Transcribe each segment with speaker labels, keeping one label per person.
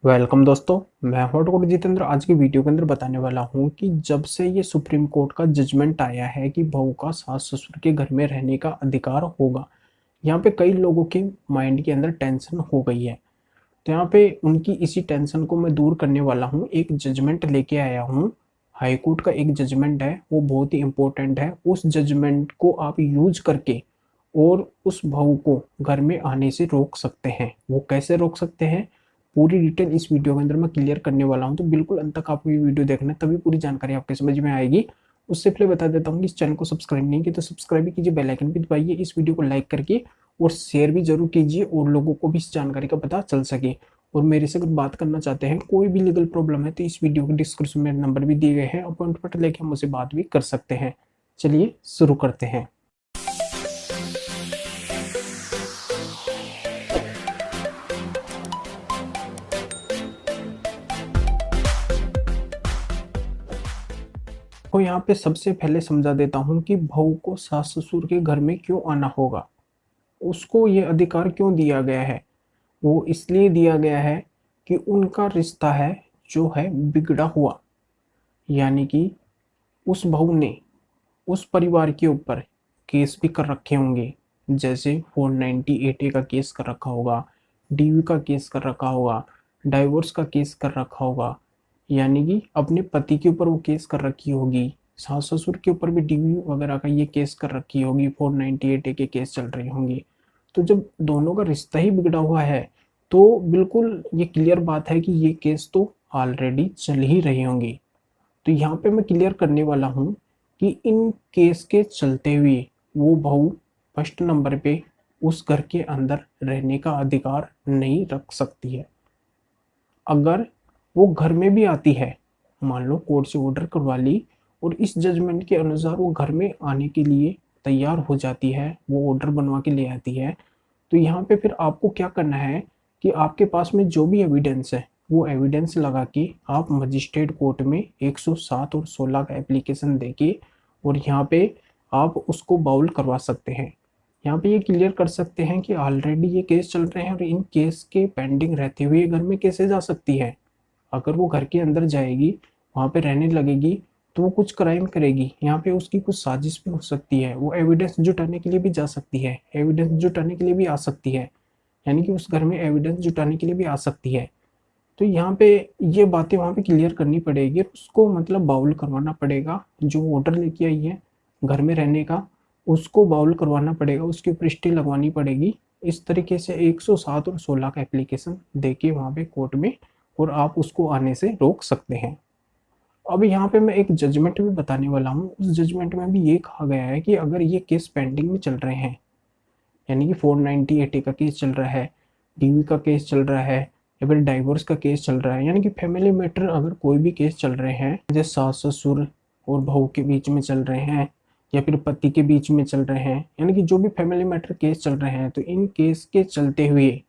Speaker 1: Welcome दोस्तों, मैं हूं डॉक्टर जितेंद्र। आज की वीडियो के अंदर बताने वाला हूं कि जब से ये सुप्रीम कोर्ट का जजमेंट आया है कि बहू का सास ससुर के घर में रहने का अधिकार होगा, यहाँ पे कई लोगों के माइंड के अंदर टेंशन हो गई है। तो यहाँ पे उनकी इसी टेंशन को मैं दूर करने वाला हूँ, एक जजमेंट लेके आया हूँ। हाई कोर्ट का एक जजमेंट है, वो बहुत ही इंपॉर्टेंट है। उस जजमेंट को आप यूज करके और उस बहू को घर में आने से रोक सकते हैं। वो कैसे रोक सकते हैं, पूरी डिटेल इस वीडियो के अंदर मैं क्लियर करने वाला हूं। तो बिल्कुल अंत तक आपको ये वीडियो देखना है, तभी पूरी जानकारी आपके समझ में आएगी। उससे पहले बता देता हूँ कि इस चैनल को सब्सक्राइब नहीं किया तो सब्सक्राइब भी कीजिए, बेल आइकन भी दबाइए, इस वीडियो को लाइक करके और शेयर भी जरूर कीजिए और लोगों को भी इस जानकारी का पता चल सके। और मेरे से अगर बात करना चाहते हैं, कोई भी लीगल प्रॉब्लम है, तो इस वीडियो के डिस्क्रिप्शन में नंबर भी दिए गए हैं, अपॉइंटमेंट लेके हम मुझसे बात भी कर सकते हैं। चलिए शुरू करते हैं। तो यहाँ पे सबसे पहले समझा देता हूँ कि बहू को सास ससुर के घर में क्यों आना होगा, उसको ये अधिकार क्यों दिया गया है। वो इसलिए दिया गया है कि उनका रिश्ता है जो है बिगड़ा हुआ, यानी कि उस बहू ने उस परिवार के ऊपर केस भी कर रखे होंगे, जैसे 490 का केस कर रखा होगा, डीवी का केस कर रखा होगा, डाइवोर्स का केस कर रखा होगा, यानी कि अपने पति के ऊपर वो केस कर रखी होगी। सास ससुर के ऊपर भी डीवी वगैरह का ये केस कर रखी होगी, 498 के केस चल रहे होंगे। तो जब दोनों का रिश्ता ही बिगड़ा हुआ है, तो बिल्कुल ये क्लियर बात है कि ये केस तो ऑलरेडी चल ही रहे होंगे। तो यहाँ पे मैं क्लियर करने वाला हूँ कि इन केस के चलते हुए वो बहू फर्स्ट नंबर पे उस घर के अंदर रहने का अधिकार नहीं रख सकती है। अगर वो घर में भी आती है, मान लो कोर्ट से ऑर्डर करवा ली और इस जजमेंट के अनुसार वो घर में आने के लिए तैयार हो जाती है, वो ऑर्डर बनवा के ले आती है, तो यहाँ पे फिर आपको क्या करना है कि आपके पास में जो भी एविडेंस है वो एविडेंस लगा के आप मजिस्ट्रेट कोर्ट में 107 और 16 का एप्लीकेशन देके और यहाँ पे आप उसको बाउल करवा सकते हैं। यहाँ पे ये क्लियर कर सकते हैं कि ऑलरेडी ये केस चल रहे हैं और इन केस के पेंडिंग रहते हुए घर में कैसे जा सकती है। अगर वो घर के अंदर जाएगी, वहाँ पे रहने लगेगी, तो वो कुछ क्राइम करेगी, यहाँ पे उसकी कुछ साजिश भी हो सकती है। वो एविडेंस जुटाने के लिए भी जा सकती है, एविडेंस जुटाने के लिए भी आ सकती है, यानी कि उस घर में एविडेंस जुटाने के लिए भी आ सकती है। तो यहाँ पे ये बातें वहाँ पे क्लियर करनी पड़ेगी, उसको मतलब बाउल करवाना पड़ेगा। जो ऑर्डर लेके आई है घर में रहने का, उसको बाउल करवाना पड़ेगा, उसके ऊपर स्टे लगवानी पड़ेगी। इस तरीके से 107 और 16 का एप्लीकेशन देके वहाँ पे कोर्ट में, और आप उसको आने से रोक सकते हैं। अब यहाँ पे मैं एक जजमेंट भी बताने वाला हूँ। उस जजमेंट में भी ये कहा गया है कि अगर ये केस पेंडिंग में चल रहे हैं, यानी कि 490 का केस चल रहा है, डीवी का केस चल रहा है, या फिर डाइवोर्स का केस चल रहा है, यानी कि फैमिली मैटर अगर कोई भी केस चल रहे हैं, जैसे सास ससुर और बहू के बीच में चल रहे हैं या फिर पति के बीच में चल रहे हैं, यानी कि जो भी फैमिली मैटर केस चल रहे हैं, तो इन केस के चलते हुए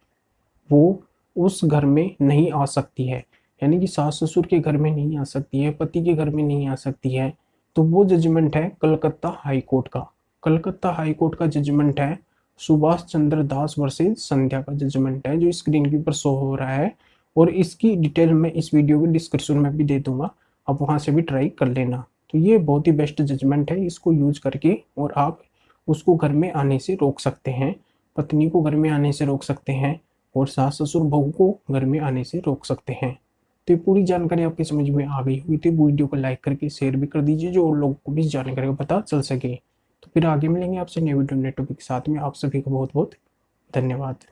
Speaker 1: वो उस घर में नहीं आ सकती है, यानी कि सास ससुर के घर में नहीं आ सकती है, पति के घर में नहीं आ सकती है। तो वो जजमेंट है कलकत्ता हाई कोर्ट का। कलकत्ता हाई कोर्ट का जजमेंट है सुभाष चंद्र दास वर्सेस संध्या का जजमेंट है, जो स्क्रीन के ऊपर शो हो रहा है। और इसकी डिटेल मैं इस वीडियो के डिस्क्रिप्शन में भी दे दूंगा, आप वहां से भी ट्राई कर लेना। तो ये बहुत ही बेस्ट जजमेंट है, इसको यूज करके और आप उसको घर में आने से रोक सकते हैं, पत्नी को घर में आने से रोक सकते हैं और सास ससुर बहू को घर में आने से रोक सकते हैं। तो ये पूरी जानकारी आपकी समझ में आ गई हुई, तो वीडियो को लाइक करके शेयर भी कर दीजिए, जो और लोगों को भी इस जानकारी का पता चल सके। तो फिर आगे मिलेंगे आपसे नए वीडियो नए टॉपिक के साथ में। आप सभी को बहुत बहुत धन्यवाद।